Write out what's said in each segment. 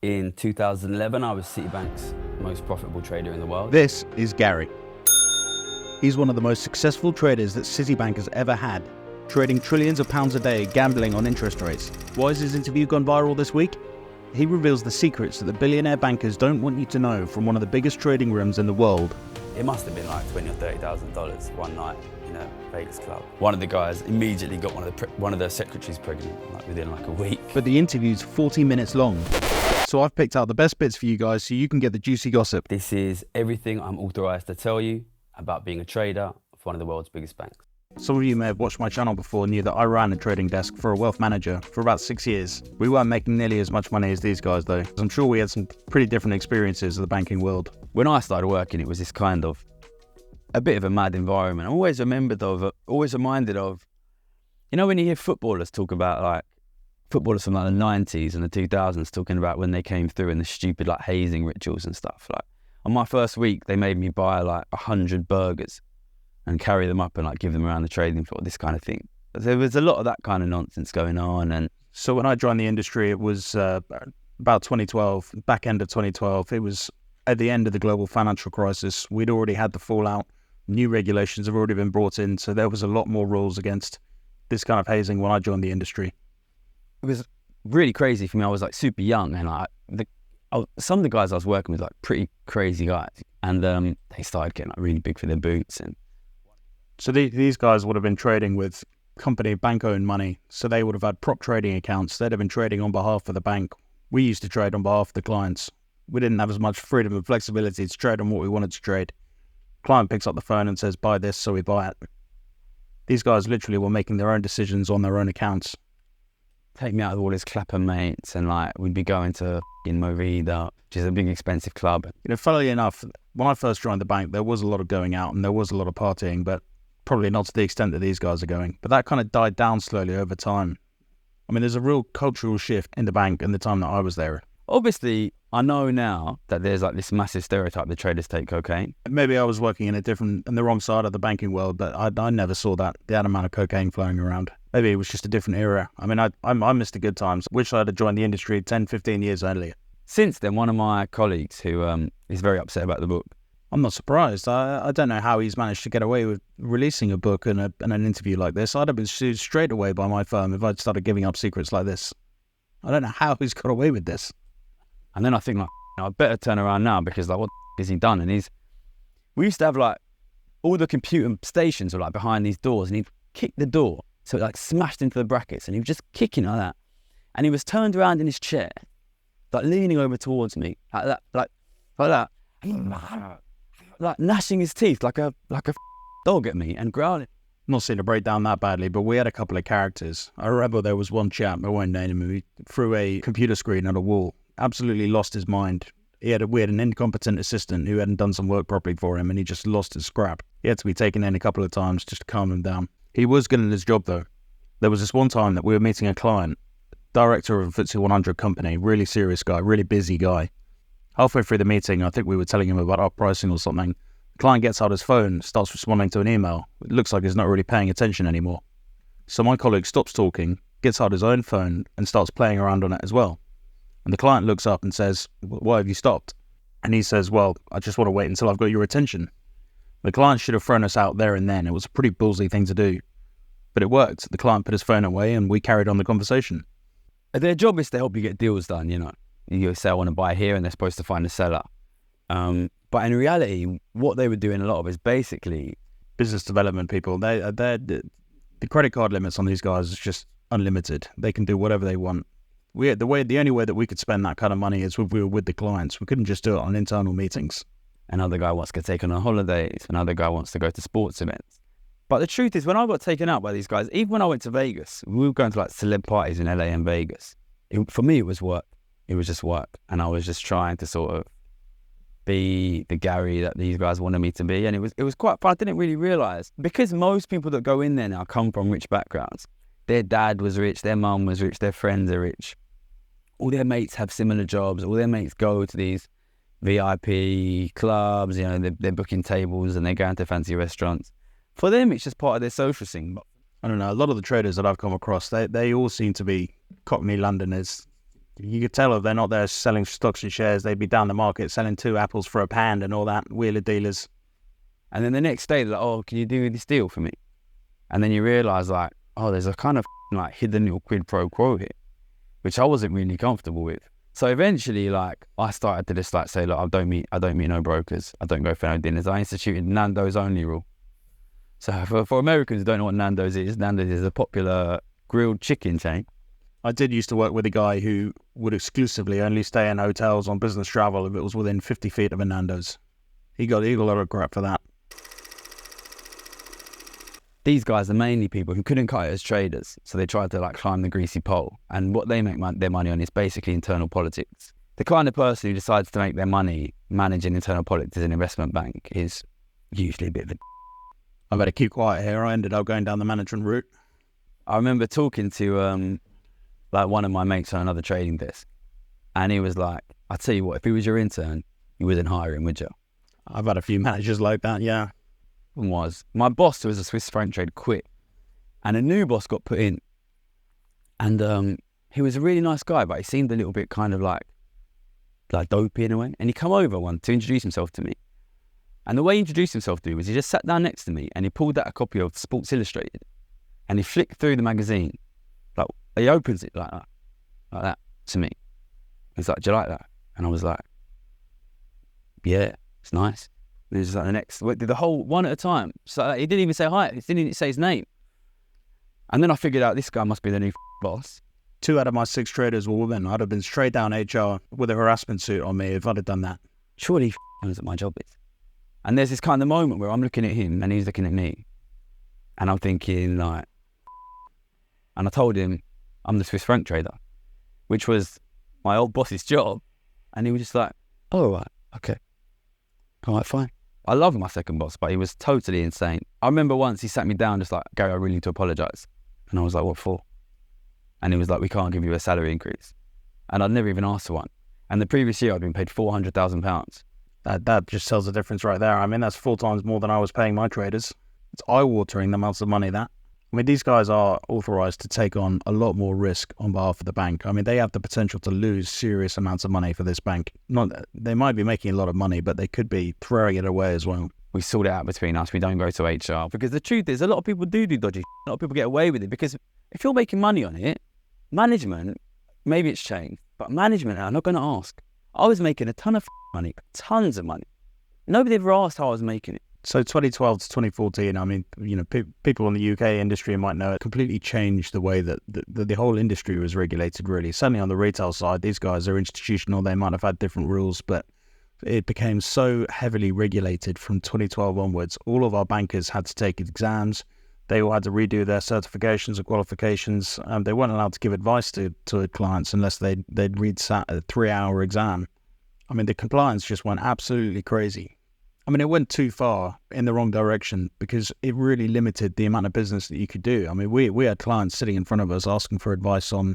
In 2011, I was Citibank's most profitable trader in the world. This is Gary. He's one of the most successful traders that Citibank has ever had, trading trillions of pounds a day, gambling on interest rates. Why has his interview gone viral this week? He reveals the secrets that the billionaire bankers don't want you to know from one of the biggest trading rooms in the world. It must have been like $20,000 or $30,000 one night in a Vegas club. One of the guys immediately got one of the secretaries pregnant, like within like a week. But the interview's 40 minutes long. So I've picked out the best bits for you guys so you can get the juicy gossip. This is everything I'm authorized to tell you about being a trader for one of the world's biggest banks. Some of you may have watched my channel before and knew that I ran a trading desk for a wealth manager for about 6 years. We weren't making nearly as much money as these guys though. I'm sure we had some pretty different experiences of the banking world. When I started working, it was this kind of a bit of a mad environment. I'm always reminded of, you know, when you hear footballers talk about like, footballers from like the 90s and the 2000s talking about when they came through and the stupid like hazing rituals and stuff. Like on my first week, they made me buy like 100 burgers and carry them up and like give them around the trading floor, this kind of thing. There was a lot of that kind of nonsense going on. And so when I joined the industry, it was about 2012, back end of 2012. It was at the end of the global financial crisis. We'd already had the fallout. New regulations have already been brought in. So there was a lot more rules against this kind of hazing when I joined the industry. It was really crazy for me. I was like super young, and some of the guys I was working with, like pretty crazy guys, and they started getting like really big for their boots. And so these guys would have been trading with bank-owned money. So they would have had prop trading accounts. They'd have been trading on behalf of the bank. We used to trade on behalf of the clients. We didn't have as much freedom and flexibility to trade on what we wanted to trade. Client picks up the phone and says, buy this, so we buy it. These guys literally were making their own decisions on their own accounts. Take me out with all his clapper mates, and like we'd be going to Movida, which is a big expensive club. You know, funnily enough, when I first joined the bank, there was a lot of going out and there was a lot of partying, but probably not to the extent that these guys are going. But that kind of died down slowly over time. I mean, there's a real cultural shift in the bank in the time that I was there. Obviously, I know now that there's like this massive stereotype that traders take cocaine. Maybe I was working in the wrong side of the banking world, but I never saw that amount of cocaine flowing around. Maybe it was just a different era. I mean, I missed the good times. Wish I'd have joined the industry 10, 15 years earlier. Since then, one of my colleagues who is very upset about the book. I'm not surprised. I don't know how he's managed to get away with releasing a book and an interview like this. I'd have been sued straight away by my firm if I'd started giving up secrets like this. I don't know how he's got away with this. And then I think, like, I better turn around now because, like, what has he done? And we used to have, like, all the computer stations were, like, behind these doors, and he'd kick the door, so it, like, smashed into the brackets, and he was just kicking like that. And he was turned around in his chair, like, leaning over towards me, like that, like, gnashing his teeth like a dog at me and growling. Not seen it break down that badly, but we had a couple of characters. I remember there was one chap, I won't name him, who threw a computer screen at a wall. Absolutely lost his mind. We had an incompetent assistant who hadn't done some work properly for him, and he just lost his scrap. He had to be taken in a couple of times just to calm him down. He was good at his job though. There was this one time that we were meeting a client, director of a FTSE 100 company, really serious guy, really busy guy. Halfway through the meeting, I think we were telling him about our pricing or something. The client gets out his phone, starts responding to an email. It looks like he's not really paying attention anymore. So my colleague stops talking, gets out his own phone, and starts playing around on it as well. And the client looks up and says, why have you stopped? And he says, well, I just want to wait until I've got your attention. The client should have thrown us out there and then. It was a pretty ballsy thing to do. But it worked. The client put his phone away and we carried on the conversation. Their job is to help you get deals done, you know. You say, I want to buy here, and they're supposed to find a seller. But in reality, what they were doing a lot of is basically business development people. The credit card limits on these guys is just unlimited. They can do whatever they want. The only way that we could spend that kind of money is if we were with the clients. We couldn't just do it on internal meetings. Another guy wants to take on holidays. Another guy wants to go to sports events. But the truth is, when I got taken out by these guys, even when I went to Vegas, we were going to like celeb parties in LA and Vegas. For me, it was work. It was just work. And I was just trying to sort of be the Gary that these guys wanted me to be. And it was quite fun. I didn't really realize, because most people that go in there now come from rich backgrounds. Their dad was rich, their mum was rich, their friends are rich. All their mates have similar jobs. All their mates go to these VIP clubs, you know, they're booking tables and they're going to fancy restaurants. For them, it's just part of their social scene. But I don't know, a lot of the traders that I've come across, they all seem to be Cockney Londoners. You could tell if they're not there selling stocks and shares, they'd be down the market selling 2 apples for a pound and all that, wheeler dealers. And then the next day, they're like, oh, can you do this deal for me? And then you realise, like, oh, there's a kind of like hidden little quid pro quo here, which I wasn't really comfortable with. So eventually, like, I started to just like say, look, I don't meet no brokers. I don't go for no dinners. I instituted Nando's only rule. So for Americans who don't know what Nando's is a popular grilled chicken chain. I did used to work with a guy who would exclusively only stay in hotels on business travel if it was within 50 feet of a Nando's. He got a lot of crap for that. These guys are mainly people who couldn't cut it as traders, so they tried to like climb the greasy pole. And what they make their money on is basically internal politics. The kind of person who decides to make their money managing internal politics in an investment bank is usually a bit of a... I better keep quiet here. I ended up going down the management route. I remember talking to like one of my mates on another trading desk, and he was like, "I tell you what, if he was your intern, you wouldn't hire him, would you?" I've had a few managers like that, yeah. Was my boss, who was a Swiss franc trade, quit, and a new boss got put in, and he was a really nice guy, but he seemed a little bit kind of like dopey in a way. And he come over one to introduce himself to me, and the way he introduced himself to me was he just sat down next to me and he pulled out a copy of Sports Illustrated, and he flicked through the magazine, like he opens it like that to me. He's like, "Do you like that?" And I was like, "Yeah, it's nice." And he was like, the whole one at a time. So he didn't even say hi. He didn't even say his name. And then I figured out this guy must be the new boss. 2 out of my 6 traders were women. I'd have been straight down HR with a harassment suit on me if I'd have done that. Surely he knows what my job is. And there's this kind of moment where I'm looking at him and he's looking at me. And I'm thinking like, and I told him I'm the Swiss franc trader, which was my old boss's job. And he was just like, "Oh, right, okay. All right, fine." I love my second boss, but he was totally insane. I remember once he sat me down just like, "Gary, I really need to apologise." And I was like, "What for?" And he was like, "We can't give you a salary increase." And I'd never even asked for one. And the previous year I'd been paid £400,000. That just tells the difference right there. I mean, that's 4 times more than I was paying my traders. It's eye-watering the amounts of money that. I mean, these guys are authorised to take on a lot more risk on behalf of the bank. I mean, they have the potential to lose serious amounts of money for this bank. They might be making a lot of money, but they could be throwing it away as well. We sort it out between us. We don't go to HR. Because the truth is, a lot of people do dodgy. A lot of people get away with it. Because if you're making money on it, management, maybe it's changed, but management are not going to ask. I was making a ton of money, tons of money. Nobody ever asked how I was making it. So 2012 to 2014, I mean, you know, people in the UK industry might know it completely changed the way that the whole industry was regulated, really. Certainly on the retail side, these guys are institutional. They might have had different rules, but it became so heavily regulated from 2012 onwards. All of our bankers had to take exams. They all had to redo their certifications and qualifications. They weren't allowed to give advice to clients unless they'd read a 3-hour exam. I mean, the compliance just went absolutely crazy. I mean, it went too far in the wrong direction because it really limited the amount of business that you could do. I mean, we had clients sitting in front of us asking for advice on,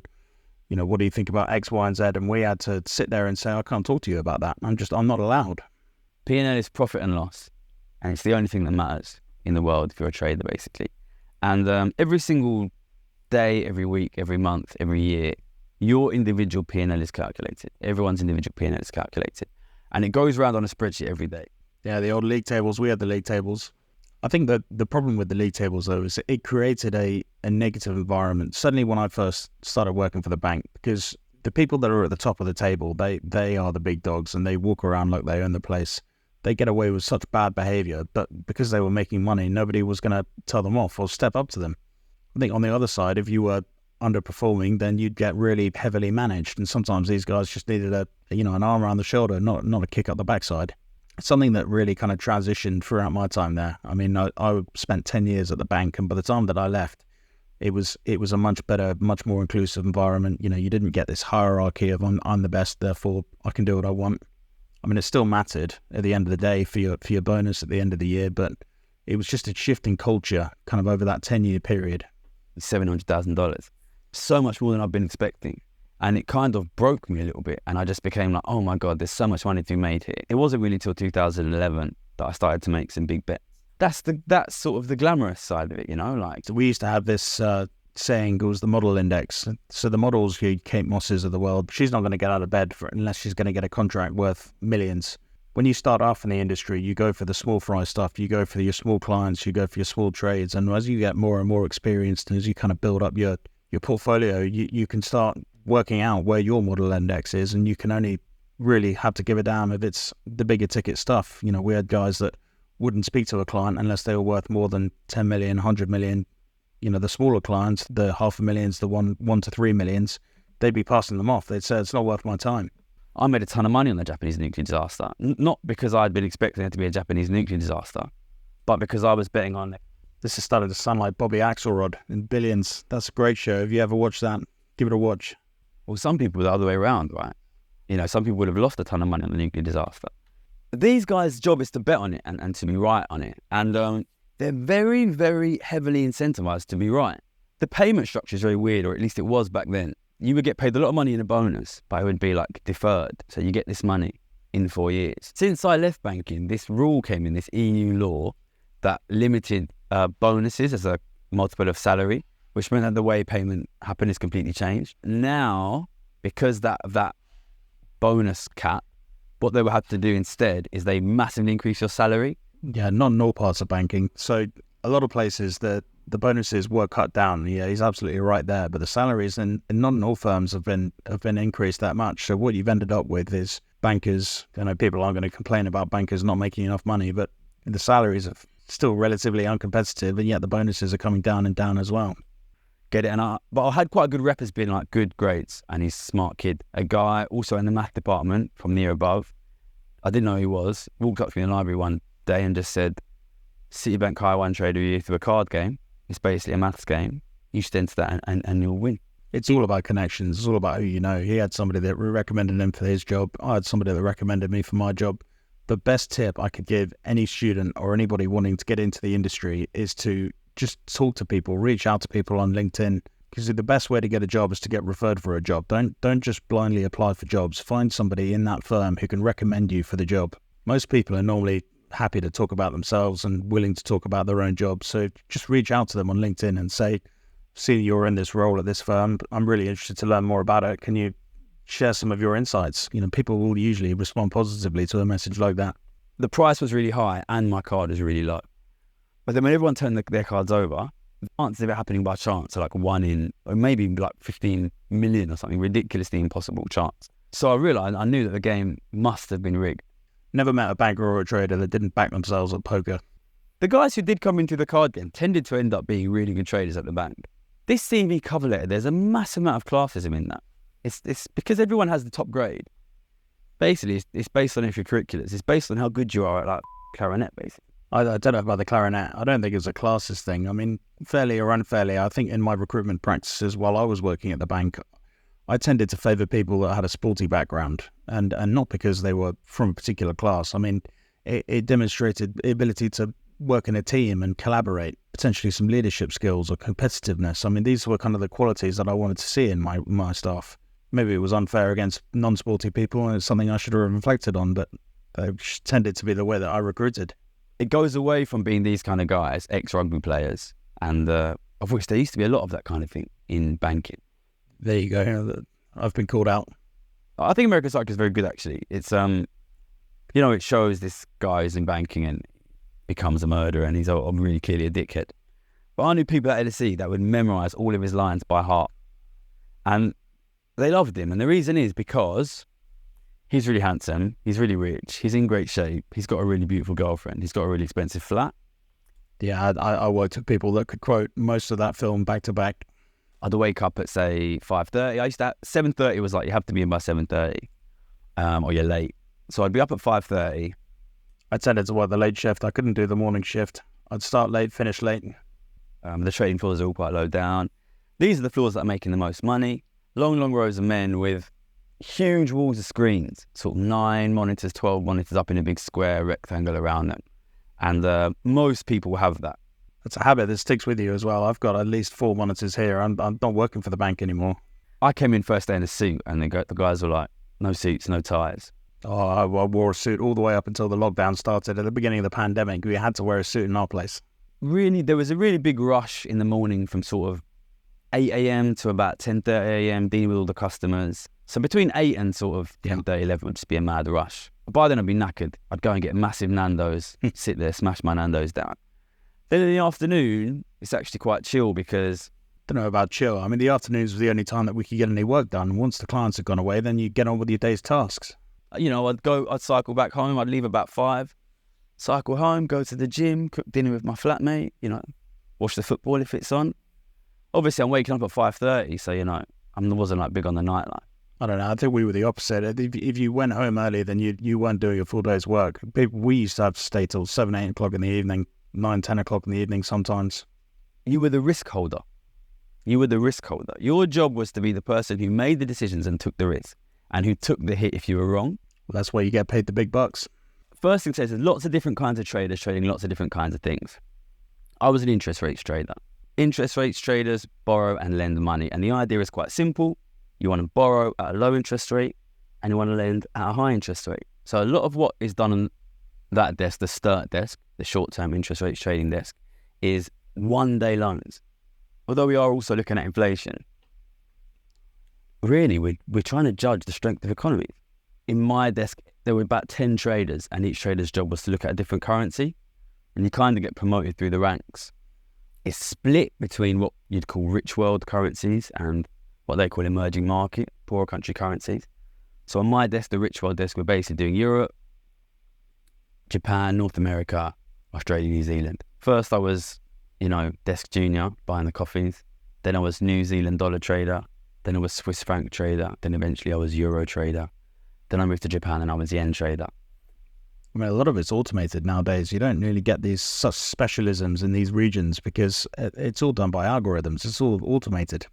you know, what do you think about X, Y, and Z? And we had to sit there and say, I can't talk to you about that. I'm not allowed. P&L is profit and loss. And it's the only thing that matters in the world if you're a trader, basically. And every single day, every week, every month, every year, your individual P&L is calculated. Everyone's individual P&L is calculated. And it goes around on a spreadsheet every day. Yeah, the old league tables. We had the league tables. I think that the problem with the league tables, though, is it created a negative environment. Certainly when I first started working for the bank, because the people that are at the top of the table, they are the big dogs and they walk around like they own the place. They get away with such bad behavior, but because they were making money, nobody was going to tell them off or step up to them. I think on the other side, if you were underperforming, then you'd get really heavily managed. And sometimes these guys just needed an arm around the shoulder, not a kick up the backside. Something that really kind of transitioned throughout my time there. I mean, I spent 10 years at the bank, and by the time that I left, it was a much better, much more inclusive environment. You know, you didn't get this hierarchy of I'm the best, therefore I can do what I want. I mean, it still mattered at the end of the day for your bonus at the end of the year, but it was just a shift in culture kind of over that 10-year period. $700,000, so much more than I've been expecting. And it kind of broke me a little bit. And I just became like, oh my God, there's so much money to be made here. It wasn't really till 2011 that I started to make some big bets. That's sort of the glamorous side of it, you know? Like, so we used to have this saying was the model index. So the models, you Kate Mosses of the world, she's not going to get out of bed unless she's going to get a contract worth millions. When you start off in the industry, you go for the small fry stuff, you go for your small clients, you go for your small trades. And as you get more and more experienced and as you kind of build up your portfolio, you can start working out where your model index is, and you can only really have to give a damn if it's the bigger ticket stuff. You know, we had guys that wouldn't speak to a client unless they were worth more than 10 million, 100 million. You know, the smaller clients, the $500,000s, the 1 to 3 millions, they'd be passing them off. They'd say, it's not worth my time. I made a ton of money on the Japanese nuclear disaster. Not because I'd been expecting it to be a Japanese nuclear disaster, but because I was betting on it. This is starting to sound like Bobby Axelrod in Billions. That's a great show. If you ever watched that, give it a watch. Well, some people the other way around, right? You know, some people would have lost a ton of money on the nuclear disaster. These guys' job is to bet on it and to be right on it. And they're very, very heavily incentivized to be right. The payment structure is very weird, or at least it was back then. You would get paid a lot of money in a bonus, but it would be like deferred. So you get this money in 4 years. Since I left banking, this rule came in, this EU law that limited bonuses as a multiple of salary, which meant that the way payment happened is completely changed. Now, because of that bonus cap, what they will have to do instead is they massively increase your salary. Yeah, not in all parts of banking. So a lot of places, the bonuses were cut down. Yeah, he's absolutely right there. But the salaries in not in all firms have been increased that much. So what you've ended up with is bankers, you know, people aren't going to complain about bankers not making enough money, but the salaries are still relatively uncompetitive, and yet the bonuses are coming down and down as well. Get it? But I had quite a good rep as being like good grades, and he's a smart kid. A guy also in the math department from the year above. I didn't know who he was. Walked up to me in the library one day and just said, Citibank High One Trader you through a card game. It's basically a maths game. You should enter that and you'll win. It's all about connections. It's all about who you know. He had somebody that recommended him for his job. I had somebody that recommended me for my job. The best tip I could give any student or anybody wanting to get into the industry is to just talk to people, reach out to people on LinkedIn, because the best way to get a job is to get referred for a job. Don't just blindly apply for jobs. Find somebody in that firm who can recommend you for the job. Most people are normally happy to talk about themselves and willing to talk about their own job. So just reach out to them on LinkedIn and say, see you're in this role at this firm. I'm really interested to learn more about it. Can you share some of your insights? You know, people will usually respond positively to a message like that. The price was really high and my card was really low. But then when everyone turned their cards over, the chances of it happening by chance are like 1 in, or maybe like 15 million or something, ridiculously impossible chance. So I knew that the game must have been rigged. Never met a banker or a trader that didn't back themselves at poker. The guys who did come into the card game tended to end up being really good traders at the bank. This CV cover letter, there's a massive amount of classism in that. It's because everyone has the top grade. Basically, it's based on extracurriculars. It's based on how good you are at like clarinet, basically. I don't know about the clarinet. I don't think it's a classist thing. I mean, fairly or unfairly, I think in my recruitment practices while I was working at the bank, I tended to favour people that had a sporty background, and not because they were from a particular class. I mean, it demonstrated the ability to work in a team and collaborate, potentially some leadership skills or competitiveness. I mean, these were kind of the qualities that I wanted to see in my staff. Maybe it was unfair against non-sporty people, and it's something I should have reflected on, but it tended to be the way that I recruited. It goes away from being these kind of guys, ex-rugby players, and of which there used to be a lot of that kind of thing in banking. There you go. I've been called out. I think American Psycho is very good, actually. It's, it shows this guy who's in banking and becomes a murderer, and he's really clearly a dickhead. But I knew people at LSE that would memorize all of his lines by heart. And they loved him. And the reason is because he's really handsome, he's really rich, he's in great shape, he's got a really beautiful girlfriend, he's got a really expensive flat. Yeah, I worked with people that could quote most of that film back to back. I'd wake up at, say, 5:30. I used to 7:30 was like, you have to be in by 7:30, or you're late. So I'd be up at 5:30. I tended to work the late shift. I couldn't do the morning shift. I'd start late, finish late. The trading floors are all quite low down. These are the floors that are making the most money. Long, long rows of men with huge walls of screens, sort of 9 monitors, 12 monitors up in a big square rectangle around them. And most people will have that. It's a habit that sticks with you as well. I've got at least 4 monitors here. I'm not working for the bank anymore. I came in first day in a suit, and the guys were like, no suits, no ties. Oh, I wore a suit all the way up until the lockdown started. At the beginning of the pandemic, we had to wear a suit in our place. Really, there was a really big rush in the morning from sort of 8 a.m. to about 10:30 a.m. dealing with all the customers. So between 8 and sort of 10:30, 11 would just be a mad rush. By then I'd be knackered. I'd go and get a massive Nando's, sit there, smash my Nando's down. Then in the afternoon, it's actually quite chill because... Don't know about chill. I mean, the afternoons was the only time that we could get any work done. Once the clients had gone away, then you get on with your day's tasks. You know, I'd cycle back home. I'd leave about 5, cycle home, go to the gym, cook dinner with my flatmate, you know, watch the football if it's on. Obviously, I'm waking up at 5:30, so, you know, I wasn't like big on the nightlife. I don't know. I think we were the opposite. If you went home early, then you weren't doing a full day's work. We used to have to stay till 7, 8 o'clock in the evening, 9, 10 o'clock in the evening sometimes. You were the risk holder. You were the risk holder. Your job was to be the person who made the decisions and took the risk, and who took the hit if you were wrong. Well, that's why you get paid the big bucks. First thing says, there's lots of different kinds of traders trading lots of different kinds of things. I was an interest rates trader. Interest rates traders borrow and lend money, and the idea is quite simple. You want to borrow at a low interest rate, and you want to lend at a high interest rate. So a lot of what is done on that desk, the STIRT desk, the short-term interest rates trading desk, is one-day loans. Although we are also looking at inflation, really, we're trying to judge the strength of economies. In my desk, there were about 10 traders, and each trader's job was to look at a different currency, and you kind of get promoted through the ranks. It's split between what you'd call rich world currencies and what they call emerging market, poorer country currencies. So on my desk, the rich world desk, we're basically doing Europe, Japan, North America, Australia, New Zealand. First I was, you know, desk junior, buying the coffees. Then I was New Zealand dollar trader. Then I was Swiss franc trader. Then eventually I was Euro trader. Then I moved to Japan and I was yen trader. I mean, a lot of it's automated nowadays. You don't really get these such specialisms in these regions because it's all done by algorithms. It's all automated.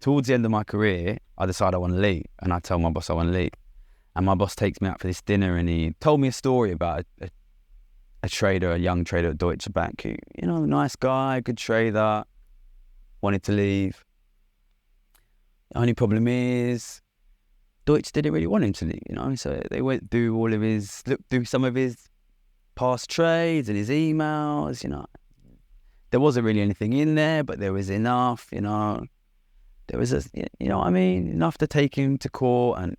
Towards the end of my career, I decided I want to leave, and I tell my boss I want to leave. And my boss takes me out for this dinner, and he told me a story about a trader, a young trader at Deutsche Bank who, you know, nice guy, good trader, wanted to leave. The only problem is Deutsche didn't really want him to leave, you know, so they went through looked through some of his past trades and his emails, you know. There wasn't really anything in there, but there was enough, you know. There was, you know what I mean, enough to take him to court, and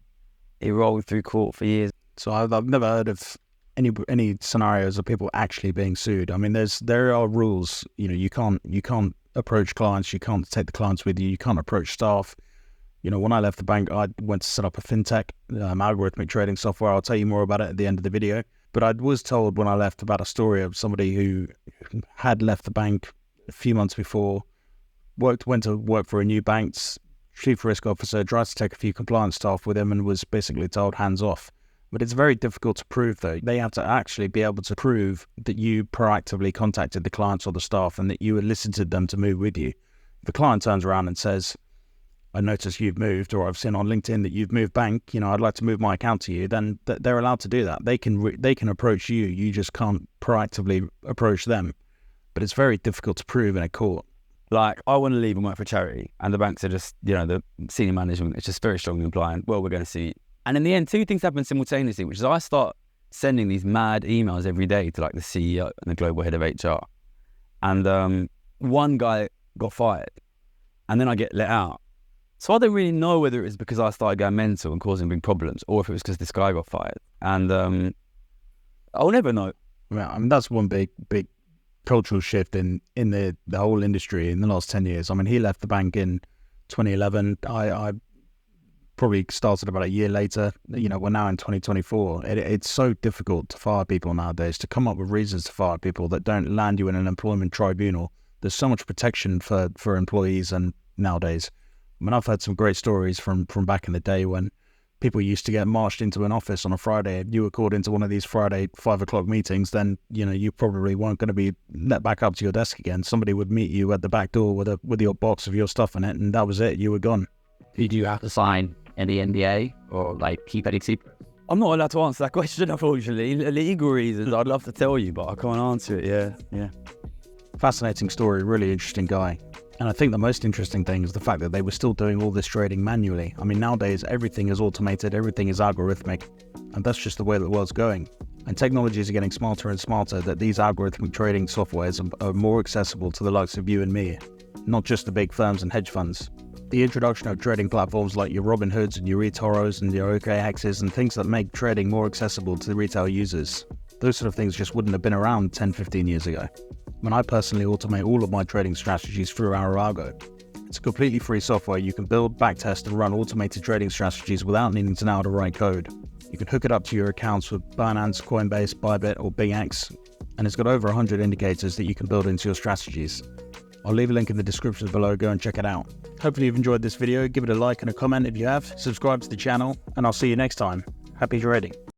he rolled through court for years. So I've never heard of any scenarios of people actually being sued. I mean, there are rules. You know, you can't approach clients, you can't take the clients with you, you can't approach staff. You know, when I left the bank, I went to set up a fintech, algorithmic trading software. I'll tell you more about it at the end of the video. But I was told when I left about a story of somebody who had left the bank a few months before, went to work for a new bank's chief risk officer, tried to take a few compliance staff with him and was basically told hands off. But it's very difficult to prove, though. They have to actually be able to prove that you proactively contacted the clients or the staff and that you elicited them to move with you. If the client turns around and says, I noticed you've moved, or I've seen on LinkedIn that you've moved bank, you know, I'd like to move my account to you, then they're allowed to do that. They can approach you. You just can't proactively approach them. But it's very difficult to prove in a court. Like, I want to leave and work for charity, and the banks are just, you know, the senior management is just very strongly implying, well, we're going to see you. And in the end, two things happen simultaneously, which is I start sending these mad emails every day to like the CEO and the global head of HR. And one guy got fired, and then I get let out. So I don't really know whether it was because I started going mental and causing big problems, or if it was because this guy got fired. And I'll never know. Well, I mean, that's one big cultural shift in the whole industry in the last 10 years. I mean, he left the bank in 2011. I probably started about a year later. You know, we're now in 2024. It's so difficult to fire people nowadays, to come up with reasons to fire people that don't land you in an employment tribunal. There's so much protection for employees and nowadays. I mean, I've heard some great stories from back in the day when people used to get marched into an office on a Friday. If you were called into one of these Friday 5 o'clock meetings, then, you know, you probably weren't going to be let back up to your desk again. Somebody would meet you at the back door with your box of your stuff in it, and that was it. You were gone. Did you have to sign any NDA or like keep any secrets? I'm not allowed to answer that question, unfortunately. Legal reasons. I'd love to tell you, but I can't answer it. Yeah. Fascinating story, really interesting guy. And I think the most interesting thing is the fact that they were still doing all this trading manually. I mean, nowadays, everything is automated, everything is algorithmic, and that's just the way the world's going. And technologies are getting smarter and smarter, that these algorithmic trading softwares are more accessible to the likes of you and me. not just the big firms and hedge funds. The introduction of trading platforms like your Robinhoods and your eToros and your OKXs and things that make trading more accessible to retail users. Those sort of things just wouldn't have been around 10-15 years ago. When I personally automate all of my trading strategies through Arago. It's a completely free software you can build, backtest and run automated trading strategies without needing to know how to write code. You can hook it up to your accounts with Binance, Coinbase, Bybit or BingX, and it's got over 100 indicators that you can build into your strategies. I'll leave a link in the description below, go and check it out. Hopefully you've enjoyed this video, give it a like and a comment if you have, subscribe to the channel, and I'll see you next time. Happy trading.